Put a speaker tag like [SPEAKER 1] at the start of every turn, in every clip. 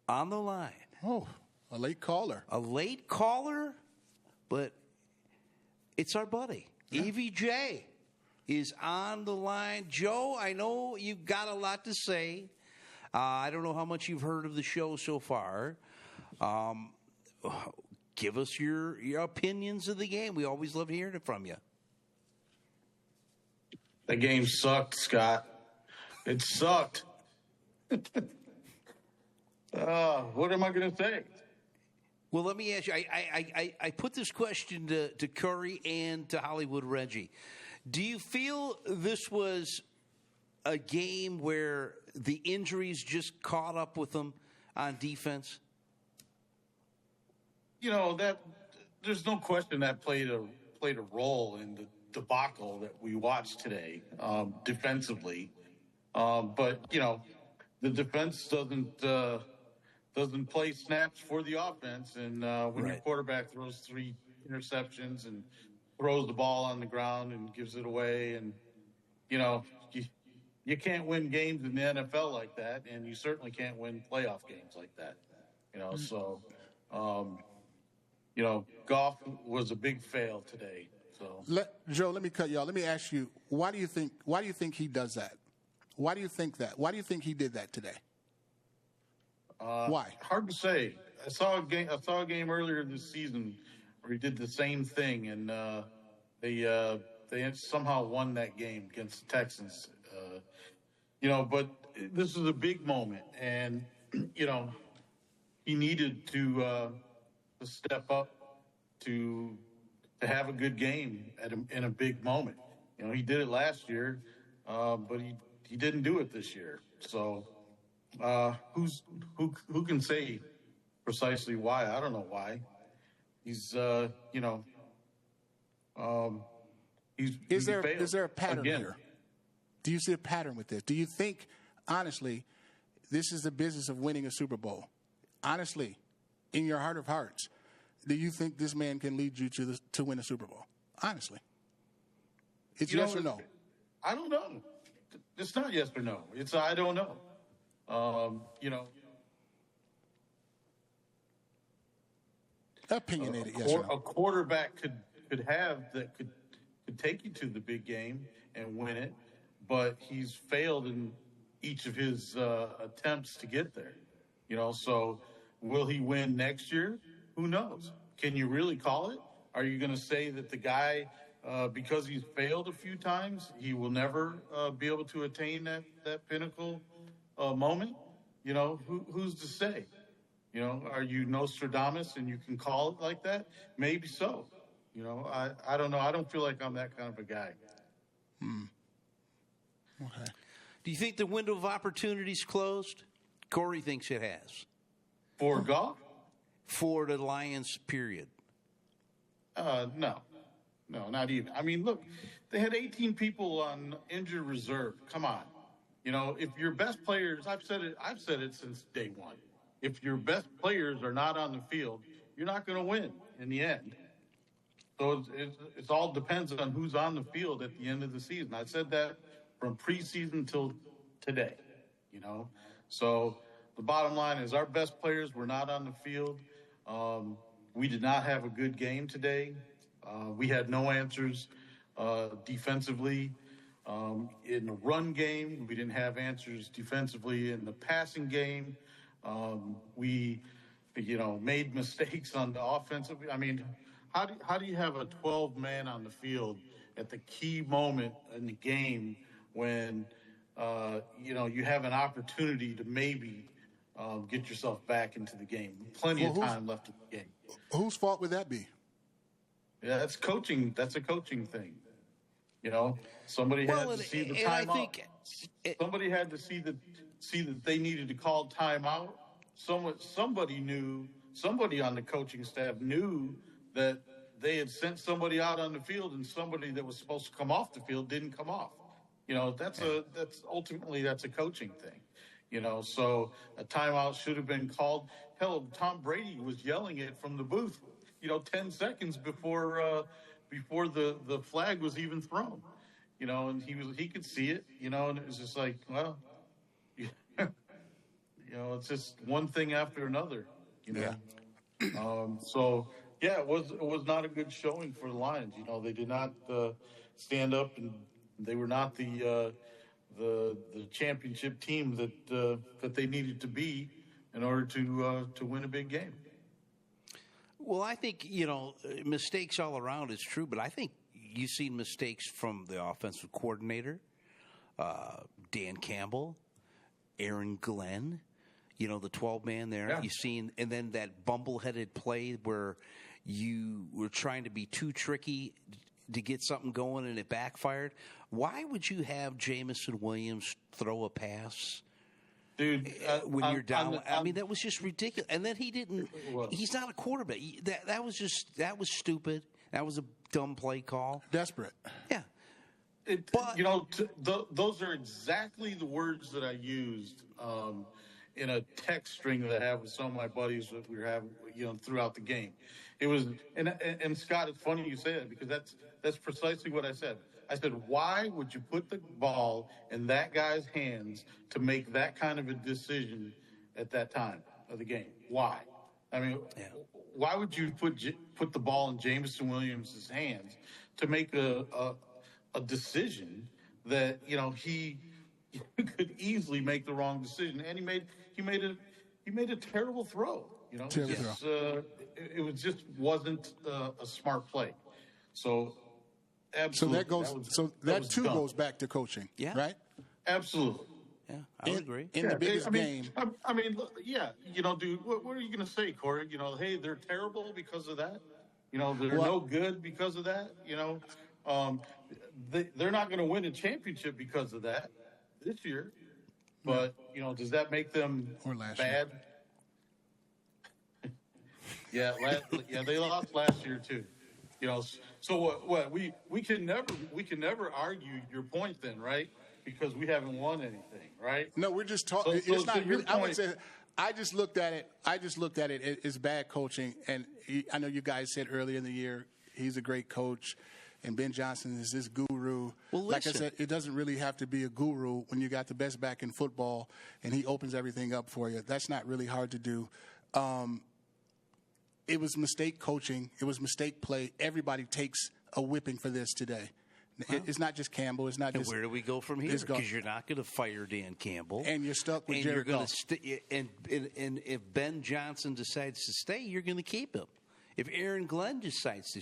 [SPEAKER 1] on the line.
[SPEAKER 2] Oh, a late caller.
[SPEAKER 1] A late caller, but it's our buddy. Yeah. EVJ is on the line. Joe, I know you've got a lot to say. I don't know how much you've heard of the show so far. Give us your opinions of the game. We always love hearing it from you.
[SPEAKER 3] The game sucked, Scott. It sucked. What am I going to say?
[SPEAKER 1] Well, let me ask you. I put this question to Curry and to Hollywood Reggie. Do you feel this was a game where the injuries just caught up with them on defense?
[SPEAKER 3] You know, that there's no question that played a role in the debacle that we watched today, defensively. But you know, the defense doesn't play snaps for the offense, and when your quarterback throws 3 interceptions and throws the ball on the ground and gives it away, and you know, you can't win games in the NFL like that, and you certainly can't win playoff games like that. You know, so you know, Goff was a big fail today. So,
[SPEAKER 2] Joe, let me cut you off. Let me ask you, why do you think he does that? Why do you think that? Why do you think he did that today? Why?
[SPEAKER 3] Hard to say. I saw a game earlier this season where he did the same thing, and they somehow won that game against the Texans. You know, but this is a big moment, and you know, he needed to step up to have a good game in a big moment. You know, he did it last year, but he didn't do it this year. So who can say precisely why? I don't know why. He's you know,
[SPEAKER 2] is there a pattern here? Do you see a pattern with this? Do you think, honestly, this is the business of winning a Super Bowl? Honestly, in your heart of hearts, do you think this man can lead you to win a Super Bowl? Honestly. It's yes or no?
[SPEAKER 3] I don't know. It's not yes or no. It's I don't know. You know.
[SPEAKER 2] Opinionated, yes or no.
[SPEAKER 3] A quarterback could take you to the big game and win it, but he's failed in each of his attempts to get there. You know, so will he win next year? Who knows? Can you really call it? Are you going to say that the guy, because he's failed a few times, he will never be able to attain that pinnacle moment? You know, who's to say? You know, are you Nostradamus and you can call it like that? Maybe so. You know, I don't know. I don't feel like I'm that kind of a guy.
[SPEAKER 2] Okay.
[SPEAKER 1] Do you think the window of opportunity's closed? Corey thinks it has.
[SPEAKER 3] For Goff?
[SPEAKER 1] For the Lions, period.
[SPEAKER 3] No, not even. I mean, look, they had 18 people on injured reserve. Come on. You know, if your best players, I've said it since day one. If your best players are not on the field, you're not going to win in the end. So it all depends on who's on the field at the end of the season. I said that from preseason till today, you know. So the bottom line is our best players were not on the field. We did not have a good game today. We had no answers defensively. In the run game, we didn't have answers defensively. In the passing game, we, you know, made mistakes on the offensive. I mean, how do you have a 12-man on the field at the key moment in the game when, you know, you have an opportunity to maybe get yourself back into the game? Plenty of time left in the game.
[SPEAKER 2] Whose fault would that be?
[SPEAKER 3] Yeah, that's coaching. That's a coaching thing. You know, somebody had to see the timeout. Somebody had to see that they needed to call timeout. Somebody on the coaching staff knew that they had sent somebody out on the field and somebody that was supposed to come off the field didn't come off. You know, that's ultimately a coaching thing. You know, so a timeout should have been called. Hell, Tom Brady was yelling it from the booth, you know, 10 seconds before the flag was even thrown. You know, and he could see it, you know, and it was just like, well, it's just one thing after another.
[SPEAKER 2] Yeah.
[SPEAKER 3] So yeah, it was not a good showing for the Lions. They did not stand up, and they were not the championship team that they needed to be in order to win a big game.
[SPEAKER 1] Well, I think, mistakes all around is true, but I think you've seen mistakes from the offensive coordinator, Dan Campbell, Aaron Glenn, the 12-man there.
[SPEAKER 3] Yeah.
[SPEAKER 1] You've seen, and then that bumble-headed play where you were trying to be too tricky to get something going and it backfired. Why would you have Jamison Williams throw a pass?
[SPEAKER 3] Dude,
[SPEAKER 1] when you're down, I mean, that was just ridiculous. And then he didn't. He's not a quarterback. That was stupid. That was a dumb play call.
[SPEAKER 2] Desperate.
[SPEAKER 1] Yeah.
[SPEAKER 3] Those are exactly the words that I used in a text string that I have with some of my buddies that we were having, throughout the game. It was, and Scott, it's funny you say that because that's precisely what I said. I said, why would you put the ball in that guy's hands to make that kind of a decision at that time of the game? Why? I mean, why would you put the ball in Jamison Williams' hands to make a decision that he could easily make the wrong decision, and he made a terrible throw. It was just wasn't a smart play. So. Absolutely.
[SPEAKER 2] That goes back to coaching, right?
[SPEAKER 3] Absolutely.
[SPEAKER 1] Yeah, I would agree.
[SPEAKER 2] In the biggest game.
[SPEAKER 3] Dude, what are you going to say, Corey? Hey, they're terrible because of that. They're no good because of that. They're not going to win a championship because of that this year. But, does that make them bad? Yeah, they lost last year too. So what we can never argue your point then, right? Because we haven't won anything, right?
[SPEAKER 2] No, we're just talking. It's not really. I would say I just looked at it as bad coaching, and I know you guys said earlier in the year he's a great coach, and Ben Johnson is this guru.
[SPEAKER 1] Well,
[SPEAKER 2] like I said, it doesn't really have to be a guru when you got the best back in football, and he opens everything up for you. That's not really hard to do. It was mistake coaching. It was mistake play. Everybody takes a whipping for this today. It's not just Campbell. It's not just.
[SPEAKER 1] And where do we go from here? Because you're not going to fire Dan Campbell,
[SPEAKER 2] and you're stuck with Jared Goff.
[SPEAKER 1] And if Ben Johnson decides to stay, you're going to keep him. If Aaron Glenn decides to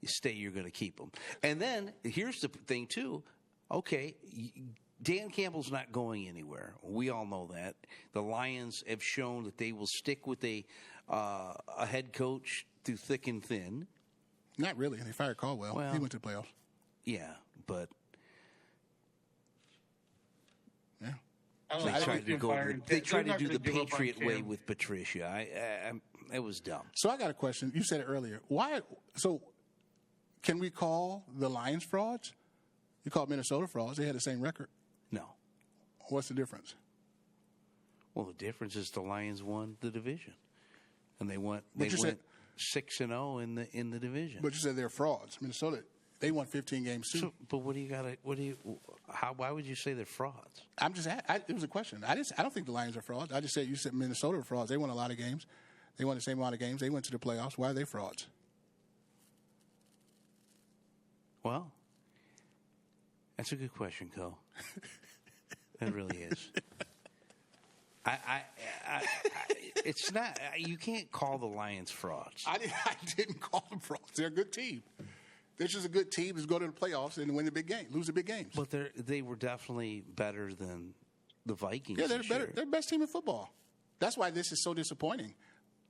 [SPEAKER 1] stay, you're going to keep him. And then here's the thing too. Okay, Dan Campbell's not going anywhere. We all know that. The Lions have shown that they will stick with a head coach through thick and thin.
[SPEAKER 2] Not really. They fired Caldwell. He went to the playoffs.
[SPEAKER 1] Yeah, but
[SPEAKER 2] they
[SPEAKER 1] tried to do the Patriot way with Patricia. It was dumb.
[SPEAKER 2] So I got a question. You said it earlier. Why? So can we call the Lions frauds? You call Minnesota frauds. They had the same record.
[SPEAKER 1] No.
[SPEAKER 2] What's the difference?
[SPEAKER 1] Well, the difference is the Lions won the division, and they went 6-0 in the division.
[SPEAKER 2] But you said they're frauds. Minnesota, they won 15 games too.
[SPEAKER 1] So, but why would you say they're frauds?
[SPEAKER 2] I'm just. It was a question. I don't think the Lions are frauds. I just said you said Minnesota are frauds. They won a lot of games. They won the same amount of games. They went to the playoffs. Why are they frauds?
[SPEAKER 1] Well, that's a good question, Cole. That really is. It's not. You can't call the Lions frauds.
[SPEAKER 2] I didn't call them frauds. They're a good team. They're just a good team. Just go to the playoffs and win the big game, lose the big games.
[SPEAKER 1] But they were definitely better than the Vikings.
[SPEAKER 2] Yeah, they're better. They're the best team in football. That's why this is so disappointing.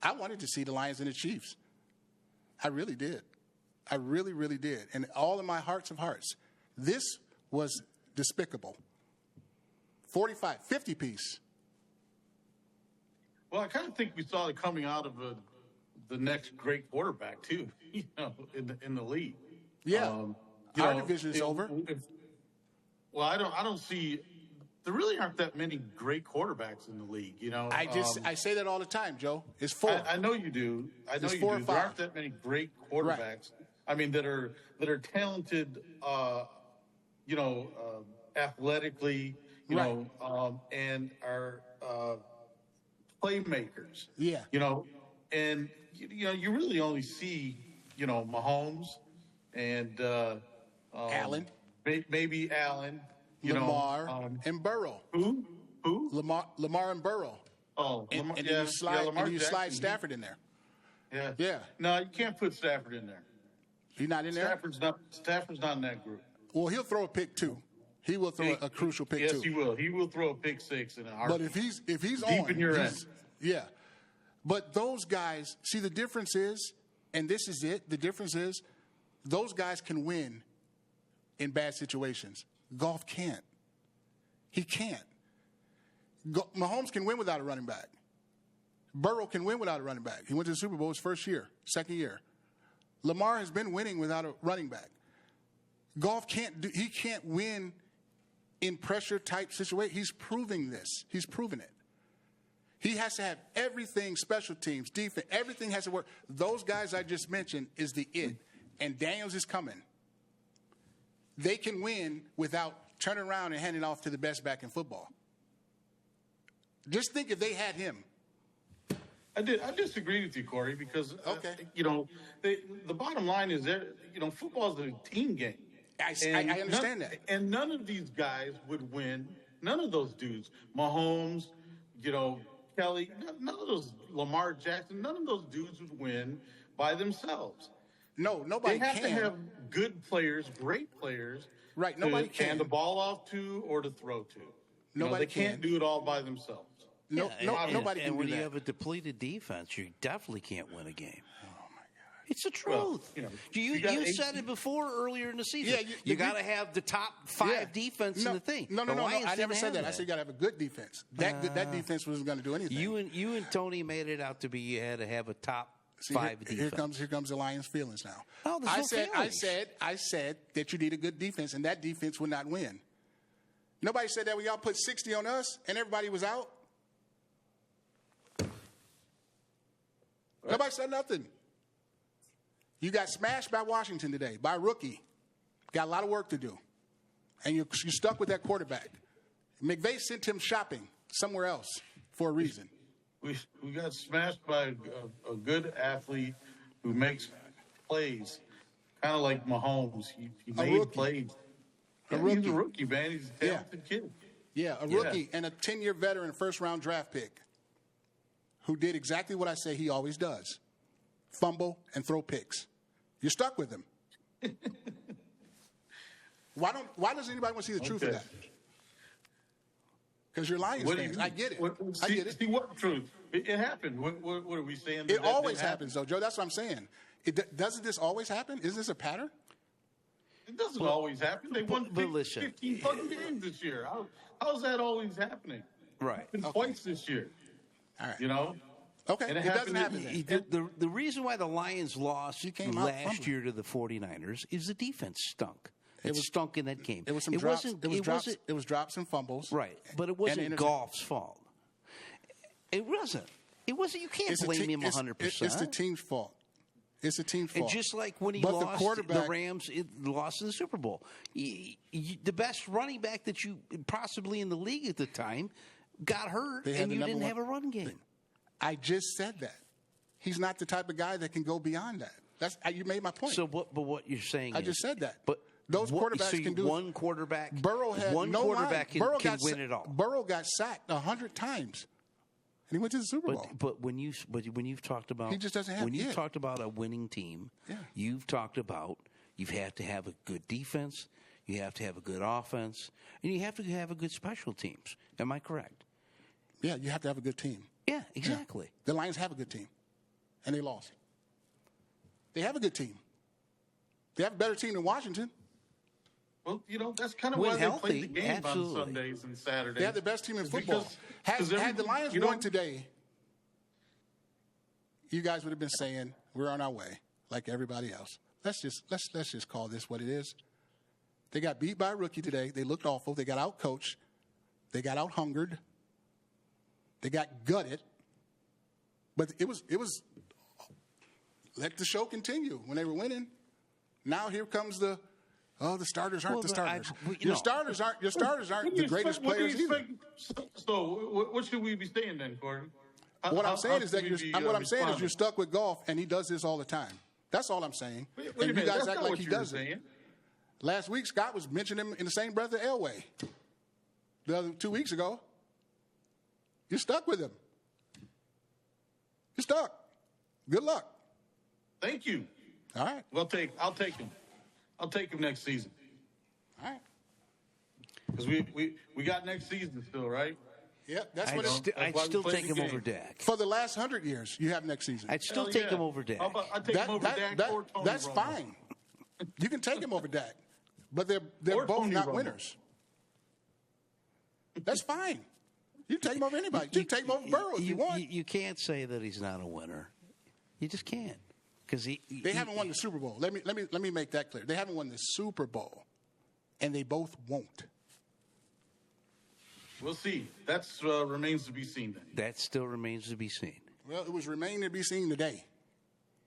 [SPEAKER 2] I wanted to see the Lions and the Chiefs. I really did. I really, really did. And all in my hearts of hearts, this was despicable. 45, 50 piece.
[SPEAKER 3] Well, I kind of think we saw it coming out of the next great quarterback too. In the league.
[SPEAKER 2] Yeah, our division is over.
[SPEAKER 3] I don't see. There really aren't that many great quarterbacks in the league.
[SPEAKER 2] I say that all the time, Joe. It's four.
[SPEAKER 3] I know you do. I know
[SPEAKER 2] it's
[SPEAKER 3] you
[SPEAKER 2] 4
[SPEAKER 3] do.
[SPEAKER 2] or 5.
[SPEAKER 3] There aren't that many great quarterbacks.
[SPEAKER 2] Right.
[SPEAKER 3] I mean, that are talented. Athletically,
[SPEAKER 2] right.
[SPEAKER 3] And are playmakers.
[SPEAKER 2] Yeah.
[SPEAKER 3] And you really only see, Mahomes and
[SPEAKER 2] Allen,
[SPEAKER 3] maybe Allen,
[SPEAKER 2] Lamar, and Burrow.
[SPEAKER 3] Who?
[SPEAKER 2] Lamar and Burrow.
[SPEAKER 3] Oh,
[SPEAKER 2] and
[SPEAKER 3] Lamar,
[SPEAKER 2] then
[SPEAKER 3] yeah,
[SPEAKER 2] you slide,
[SPEAKER 3] Lamar
[SPEAKER 2] and you slide
[SPEAKER 3] Jackson.
[SPEAKER 2] Stafford in there.
[SPEAKER 3] Yeah.
[SPEAKER 2] Yeah.
[SPEAKER 3] No, you can't put Stafford in there.
[SPEAKER 2] He's not in there?
[SPEAKER 3] Stafford's not in that group.
[SPEAKER 2] Well, he'll throw a pick too. He will throw a crucial pick too.
[SPEAKER 3] Yes, he will. He will throw a pick six in a heartbeat.
[SPEAKER 2] But if he's
[SPEAKER 3] deep
[SPEAKER 2] on,
[SPEAKER 3] in your end.
[SPEAKER 2] Yeah. But those guys, see, the difference is, and this is it, the difference is those guys can win in bad situations. Goff can't. He can't. Mahomes can win without a running back. Burrow can win without a running back. He went to the Super Bowl his first year, second year. Lamar has been winning without a running back. Goff he can't win in pressure type situation. He's proving this. He's proven it. He has to have everything, special teams, defense, everything has to work. Those guys I just mentioned is the it. And Daniels is coming. They can win without turning around and handing off to the best back in football. Just think if they had him.
[SPEAKER 3] I disagree with you, Corey, because the bottom line is football is a team game.
[SPEAKER 2] I understand that.
[SPEAKER 3] And none of these guys would win. None of those dudes, Mahomes, Kelly, none of those, Lamar Jackson, none of those dudes would win by themselves.
[SPEAKER 2] No, nobody can.
[SPEAKER 3] They have to have good players, great players,
[SPEAKER 2] right? Nobody can
[SPEAKER 3] hand the ball off to or to throw to.
[SPEAKER 2] Nobody
[SPEAKER 3] they can't do it all by themselves.
[SPEAKER 2] Nobody can.
[SPEAKER 1] And when
[SPEAKER 2] do
[SPEAKER 1] you
[SPEAKER 2] that.
[SPEAKER 1] have a depleted defense, you definitely can't win a game.
[SPEAKER 2] Oh my God!
[SPEAKER 1] It's the truth.
[SPEAKER 3] Well,
[SPEAKER 1] you said it before earlier in the season.
[SPEAKER 2] Yeah,
[SPEAKER 1] you got to have the top five defense in the thing.
[SPEAKER 2] No. I never said that. I said you got to have a good defense. That defense wasn't going to do anything.
[SPEAKER 1] You and Tony made it out to be you had to have a top five defense.
[SPEAKER 2] Here comes the Lions' feelings now.
[SPEAKER 1] Oh,
[SPEAKER 2] I said that you need a good defense, and that defense would not win. Nobody said that when y'all put 60 on us and everybody was out. Nobody said nothing. You got smashed by Washington today, by a rookie. Got a lot of work to do. And you're stuck with that quarterback. McVay sent him shopping somewhere else for a reason.
[SPEAKER 3] We got smashed by a good athlete who makes plays, kind of like Mahomes. He made plays. He's a rookie, man. He's a talented kid.
[SPEAKER 2] Yeah, a rookie and a 10-year veteran first-round draft pick who did exactly what I say he always does. Fumble and throw picks. You're stuck with him. Why does anybody want to see the truth of that? Because you're Lions fans. I get it. I get it.
[SPEAKER 3] See what truth? It happened. What are we saying?
[SPEAKER 2] It always happens, though, Joe. That's what I'm saying. Doesn't this always happen? Is this a pattern?
[SPEAKER 3] It doesn't always happen. They won 15 fucking games this year. How's that always happening?
[SPEAKER 1] Right.
[SPEAKER 3] Twice this year.
[SPEAKER 2] All right. Okay.
[SPEAKER 3] And
[SPEAKER 2] it doesn't happen.
[SPEAKER 1] The reason why the Lions lost last year to the 49ers is the defense stunk. It stunk in that game.
[SPEAKER 2] It was some drops. It was drops and fumbles.
[SPEAKER 1] Right. But it wasn't Goff's fault. It wasn't. You can't blame him 100%.
[SPEAKER 2] It's the team's fault. It's a team's fault.
[SPEAKER 1] And just like when he lost the Rams, lost in the Super Bowl. The best running back that you possibly in the league at the time got hurt, and you didn't have a run game.
[SPEAKER 2] I just said that. He's not the type of guy that can go beyond that. You made my point.
[SPEAKER 1] So, but what you're saying
[SPEAKER 2] I just said that.
[SPEAKER 1] But
[SPEAKER 2] those quarterbacks can do
[SPEAKER 1] one quarterback.
[SPEAKER 2] Burrow had
[SPEAKER 1] one
[SPEAKER 2] no
[SPEAKER 1] quarterback can win it all.
[SPEAKER 2] Burrow got sacked 100 times, and he went to the Super Bowl.
[SPEAKER 1] But when you've talked about
[SPEAKER 2] he just doesn't have
[SPEAKER 1] you've talked about a winning team, you've talked about you've had to have a good defense, you have to have a good offense, and you have to have a good special teams. Am I correct?
[SPEAKER 2] Yeah, you have to have a good team.
[SPEAKER 1] Yeah, exactly.
[SPEAKER 2] Yeah. The Lions have a good team, and they lost. They have a good team. They have a better team than Washington.
[SPEAKER 3] Well, that's kind of why they play the game on Sundays and Saturdays.
[SPEAKER 2] They have the best team in football. Had the Lions won today, you guys would have been saying we're on our way like everybody else. Let's just call this what it is. They got beat by a rookie today. They looked awful. They got out-coached. They got out-hungered. They got gutted. But it was let the show continue when they were winning. Now here comes the starters aren't the starters. Your starters aren't the greatest players either.
[SPEAKER 3] So what should we be saying then, Corey?
[SPEAKER 2] What I'm saying is you're stuck with Goff, and he does this all the time. That's all I'm saying.
[SPEAKER 3] Wait
[SPEAKER 2] and
[SPEAKER 3] you
[SPEAKER 2] guys act like he
[SPEAKER 3] does
[SPEAKER 2] doesn't. Last week, Scott was mentioning him in the same breath as Elway. The other 2 weeks ago, you're stuck with him. You're stuck. Good luck.
[SPEAKER 3] Thank you.
[SPEAKER 2] All right.
[SPEAKER 3] I'll take him. I'll take him next season.
[SPEAKER 2] All right.
[SPEAKER 3] Because we got next season still, right?
[SPEAKER 2] Yeah, that's
[SPEAKER 1] I'd still take him over Dak.
[SPEAKER 2] For the last 100 years, you have next season.
[SPEAKER 1] I'd still take him over Dak.
[SPEAKER 3] I'd take him over Dak or Tony
[SPEAKER 2] That's
[SPEAKER 3] Romo.
[SPEAKER 2] fine. You can take him over Dak, but they're both
[SPEAKER 3] Tony
[SPEAKER 2] not
[SPEAKER 3] Romo.
[SPEAKER 2] winners. That's fine. You take him over anybody. You take him over Burrow if you want.
[SPEAKER 1] You can't say that he's not a winner. You just can't, because
[SPEAKER 2] they haven't won the Super Bowl. Let me make that clear. They haven't won the Super Bowl, and they both won't.
[SPEAKER 3] We'll see. That remains to be seen then.
[SPEAKER 1] That still remains to be seen.
[SPEAKER 2] Well, it was remaining to be seen today.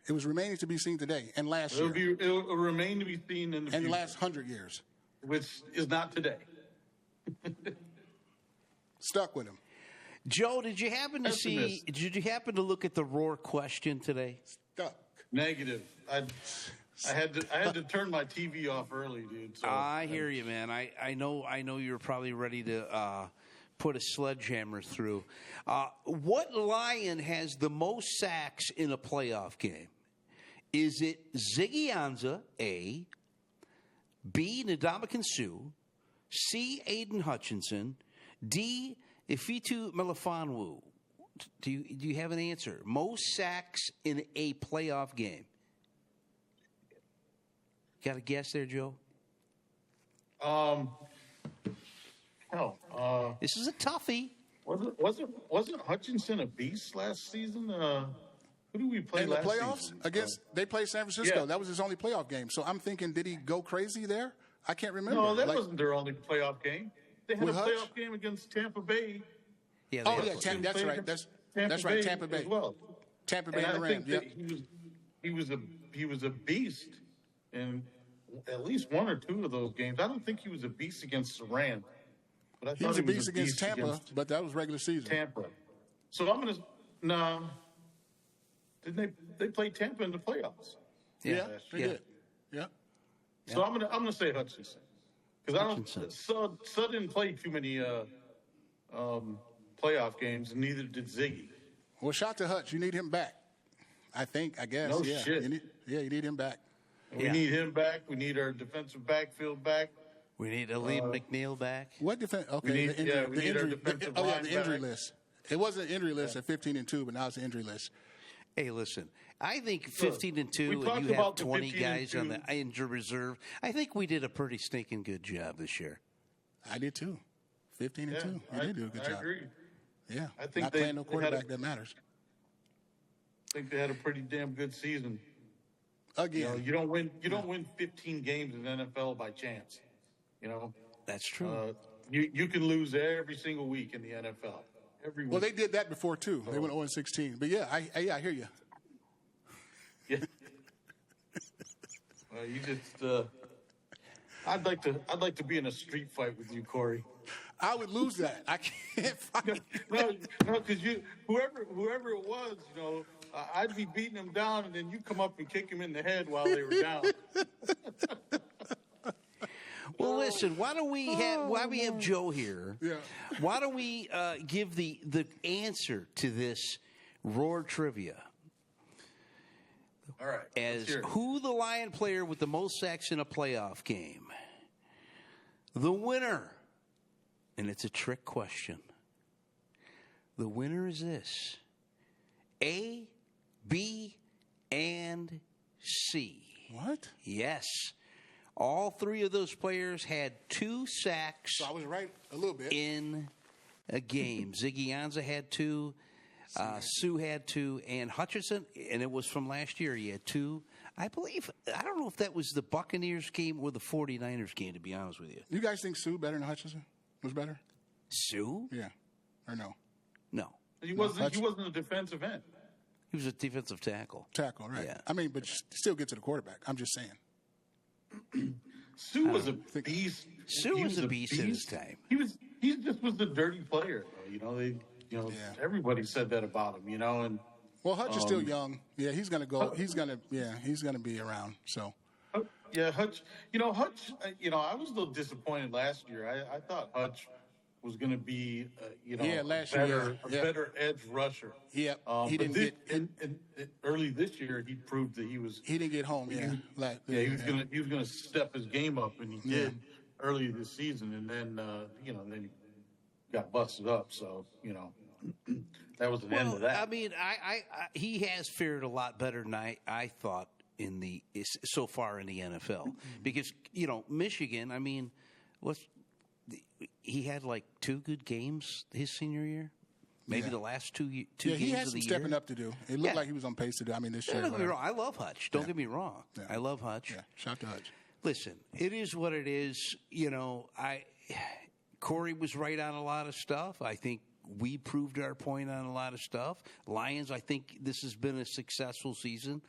[SPEAKER 2] It was remaining to be seen today and last year.
[SPEAKER 3] It'll remain to be seen in the future.
[SPEAKER 2] The last 100 years.
[SPEAKER 3] Which is not today.
[SPEAKER 2] Stuck with him.
[SPEAKER 1] Joe, did you happen to look at the Roar question today?
[SPEAKER 2] Stuck.
[SPEAKER 3] Negative. I had to turn my TV off early, dude. So
[SPEAKER 1] I hear you, man. I know you're probably ready to put a sledgehammer through. What Lion has the most sacks in a playoff game? Is it Ziggy Ansah, A, B, Ndamukong Suh, C, Aiden Hutchinson, D, Ifeatu Melifonwu? Do you have an answer? Most sacks in a playoff game. Got a guess there, Joe? This is a toughie.
[SPEAKER 3] Wasn't Hutchinson a beast last season? Who did we play last
[SPEAKER 2] season? In the playoffs?
[SPEAKER 3] Season?
[SPEAKER 2] They played San Francisco.
[SPEAKER 3] Yeah.
[SPEAKER 2] That was his only playoff game. So I'm thinking, did he go crazy there? I can't remember.
[SPEAKER 3] No, that wasn't their only playoff game. They had a playoff game against Tampa Bay.
[SPEAKER 1] Yeah,
[SPEAKER 2] that's right. That's right. Tampa Bay
[SPEAKER 3] as well.
[SPEAKER 2] Tampa Bay and the Rams. Yep.
[SPEAKER 3] He was a beast in at least one or two of those games. I don't think he was a beast against the Rams. But I
[SPEAKER 2] he was a beast against Tampa, but that was regular season.
[SPEAKER 3] Tampa. So I'm gonna no. Didn't they play Tampa in the playoffs?
[SPEAKER 2] Yeah, they did. Yeah.
[SPEAKER 3] So I'm gonna say Hutchinson because I don't. Sud didn't play too many playoff games, and neither did Ziggy.
[SPEAKER 2] Well, shout to Hutch. You need him back. I guess.
[SPEAKER 3] No
[SPEAKER 2] yeah.
[SPEAKER 3] shit.
[SPEAKER 2] You need him back.
[SPEAKER 3] We need him back. We need our defensive backfield back.
[SPEAKER 1] We need Aleem McNeil back.
[SPEAKER 2] What defense? Okay,
[SPEAKER 3] we need our defensive line
[SPEAKER 2] the injury
[SPEAKER 3] back.
[SPEAKER 2] list. It wasn't an injury list at 15-2, but now it's an injury list.
[SPEAKER 1] Hey, listen. I think 15-2, and you have 20 guys on the injured reserve. I think we did a pretty stinking good job this year.
[SPEAKER 2] I did too. 15-2. You did do a good job.
[SPEAKER 3] I agree.
[SPEAKER 2] Yeah,
[SPEAKER 3] I think
[SPEAKER 2] not playing no quarterback that matters.
[SPEAKER 3] I think they had a pretty damn good season.
[SPEAKER 2] Again,
[SPEAKER 3] you don't win 15 games in the NFL by chance.
[SPEAKER 1] That's true.
[SPEAKER 3] You can lose every single week in the NFL. Every week.
[SPEAKER 2] Well, they did that before too. They went 0-16. But yeah, I hear you.
[SPEAKER 3] Yeah. Well, you just. I'd like to be in a street fight with you, Corey.
[SPEAKER 2] I would lose that. I can't fight.
[SPEAKER 3] No, because whoever it was, I'd be beating them down, and then you come up and kick them in the head while they were down.
[SPEAKER 1] Well, listen. Why we have Joe here?
[SPEAKER 2] Yeah.
[SPEAKER 1] Why don't we give the answer to this Roar trivia?
[SPEAKER 3] All right.
[SPEAKER 1] As who the Lion player with the most sacks in a playoff game? The winner, and it's a trick question. The winner is this: A, B, and C.
[SPEAKER 2] What?
[SPEAKER 1] Yes. All three of those players had 2 sacks.
[SPEAKER 2] So I was right a little bit.
[SPEAKER 1] In a game. Ziggy Ansah had 2. Suh had 2. And Hutchinson, and it was from last year, he had 2. I don't know if that was the Buccaneers game or the 49ers game, to be honest with you.
[SPEAKER 2] You guys think Suh better than Hutchinson? Was better?
[SPEAKER 1] Suh?
[SPEAKER 2] Yeah. Or no?
[SPEAKER 1] No.
[SPEAKER 3] He wasn't a defensive end.
[SPEAKER 1] He was a defensive tackle.
[SPEAKER 2] Tackle, right.
[SPEAKER 1] Yeah.
[SPEAKER 2] I mean, but still get to the quarterback. I'm just saying.
[SPEAKER 3] Suh was a beast.
[SPEAKER 1] Suh was a beast in his time.
[SPEAKER 3] He just was the dirty player, though. everybody said that about him, and.
[SPEAKER 2] Well, Hutch is still young. Yeah, he's going to go. He's going to be around. So.
[SPEAKER 3] Yeah, Hutch. Hutch. I was a little disappointed last year. I thought Hutch was going to be,
[SPEAKER 2] last
[SPEAKER 3] year, a better edge rusher.
[SPEAKER 2] Yeah,
[SPEAKER 3] he didn't get. Early this year, he proved that he was.
[SPEAKER 2] He didn't get home.
[SPEAKER 3] He was going to step his game up, and he did early this season, and then then he got busted up. So that was the end of that.
[SPEAKER 1] I mean, he has fared a lot better than I thought so far in the NFL because Michigan. I mean, he had like 2 good games his senior year, maybe the last two games of the year.
[SPEAKER 2] He had some stepping up to do. It looked like he was on pace to do. I mean, this year.
[SPEAKER 1] Don't get me wrong. I love Hutch. Don't get me wrong.
[SPEAKER 2] Yeah.
[SPEAKER 1] I love Hutch.
[SPEAKER 2] Yeah, shout to Hutch.
[SPEAKER 1] Listen, it is what it is. Corey was right on a lot of stuff. I think we proved our point on a lot of stuff. Lions, I think this has been a successful season.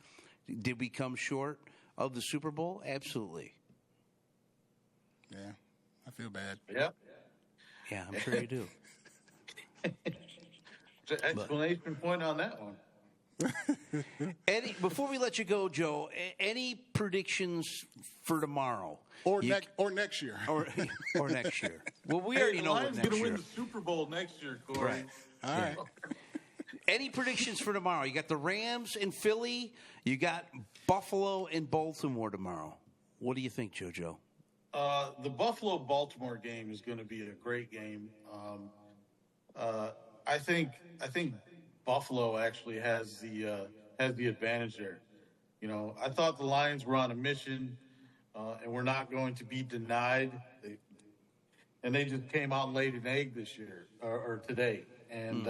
[SPEAKER 1] Did we come short of the Super Bowl? Absolutely.
[SPEAKER 2] Yeah, I feel bad.
[SPEAKER 1] Yeah, I'm sure you do.
[SPEAKER 3] Explanation point on that one.
[SPEAKER 1] Before we let you go, Joe, any predictions for tomorrow?
[SPEAKER 2] Or next year.
[SPEAKER 1] Or next year. Well, we already know what next year.
[SPEAKER 3] The Lions going to win the Super Bowl next year, Corey.
[SPEAKER 1] Right.
[SPEAKER 2] All right.
[SPEAKER 1] Any predictions for tomorrow? You got the Rams and Philly. You got Buffalo and Baltimore tomorrow. What do you think, JoJo?
[SPEAKER 3] The Buffalo-Baltimore game is going to be a great game. I think Buffalo actually has the advantage there. I thought the Lions were on a mission, and we're not going to be denied. They just came out and laid an egg this year or today, and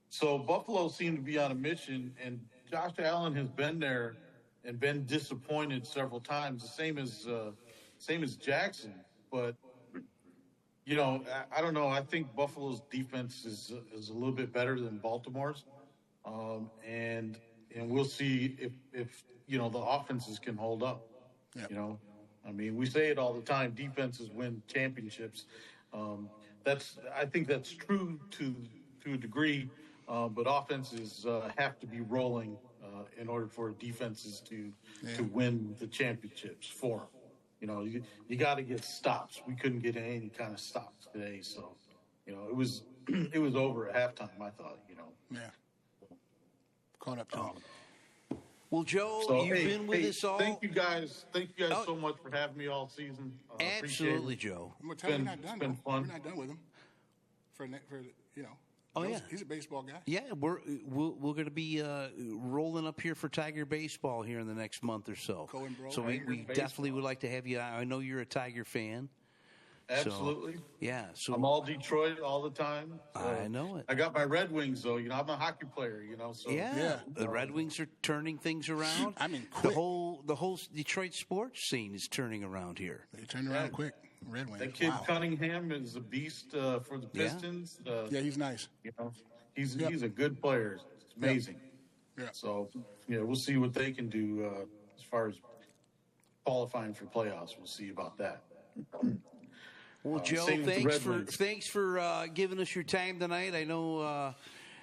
[SPEAKER 3] so Buffalo seemed to be on a mission. And Josh Allen has been there and been disappointed several times, the same as Jackson, but. I don't know. I think Buffalo's defense is a little bit better than Baltimore's, and we'll see if the offenses can hold up.
[SPEAKER 2] Yep.
[SPEAKER 3] I mean, we say it all the time: defenses win championships. I think that's true to a degree, but offenses have to be rolling in order for defenses to win the championships for them. You got to get stops. We couldn't get any kind of stops today, so it was over at halftime. I thought,
[SPEAKER 2] Yeah. Caught up to him.
[SPEAKER 1] Well, Joe, you've been with us all.
[SPEAKER 3] Thank you guys. Thank you guys so much for having me all season.
[SPEAKER 1] Absolutely, Joe.
[SPEAKER 2] I'm gonna tell you, we're not done.
[SPEAKER 3] Been fun.
[SPEAKER 2] We're not done with him.
[SPEAKER 1] Oh, yeah.
[SPEAKER 2] He's a baseball guy.
[SPEAKER 1] Yeah, we're going to be rolling up here for Tiger baseball here in the next month or so. So we definitely would like to have you. I know you're a Tiger fan.
[SPEAKER 3] Absolutely.
[SPEAKER 1] So
[SPEAKER 3] I'm all Detroit all the time.
[SPEAKER 1] I know it.
[SPEAKER 3] I got my Red Wings though. I'm a hockey player. So
[SPEAKER 1] the Red Wings are turning things around.
[SPEAKER 2] I mean,
[SPEAKER 1] quick. The whole Detroit sports scene is turning around here.
[SPEAKER 2] They turned around quick. Red Wings.
[SPEAKER 3] That kid Cunningham is a beast for the Pistons.
[SPEAKER 2] He's nice.
[SPEAKER 3] He's a good player. It's amazing.
[SPEAKER 2] Yeah.
[SPEAKER 3] So we'll see what they can do as far as qualifying for playoffs. We'll see about that.
[SPEAKER 1] Well, Joe, thanks for giving us your time tonight. I know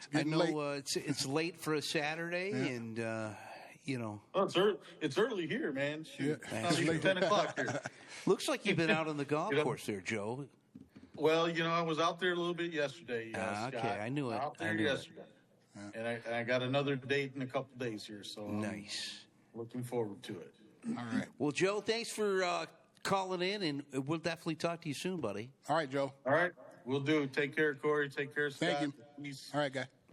[SPEAKER 1] it's late for a Saturday, and
[SPEAKER 3] it's early here, man. Shoot.
[SPEAKER 2] It's
[SPEAKER 3] even 10 o'clock here.
[SPEAKER 1] Looks like you've been out on the golf course there, Joe.
[SPEAKER 3] Well, I was out there a little bit yesterday.
[SPEAKER 1] Okay, I knew it.
[SPEAKER 3] Out there yesterday, and I got another date in a couple days here. So
[SPEAKER 1] nice.
[SPEAKER 3] Looking forward to it.
[SPEAKER 2] All right.
[SPEAKER 1] Well, Joe, thanks for calling in, and we'll definitely talk to you soon, buddy.
[SPEAKER 2] All right, Joe.
[SPEAKER 3] All right, we'll do. Take care, Corey. Take care, Scott.
[SPEAKER 2] Thank you.
[SPEAKER 3] Peace.
[SPEAKER 2] All right, guy.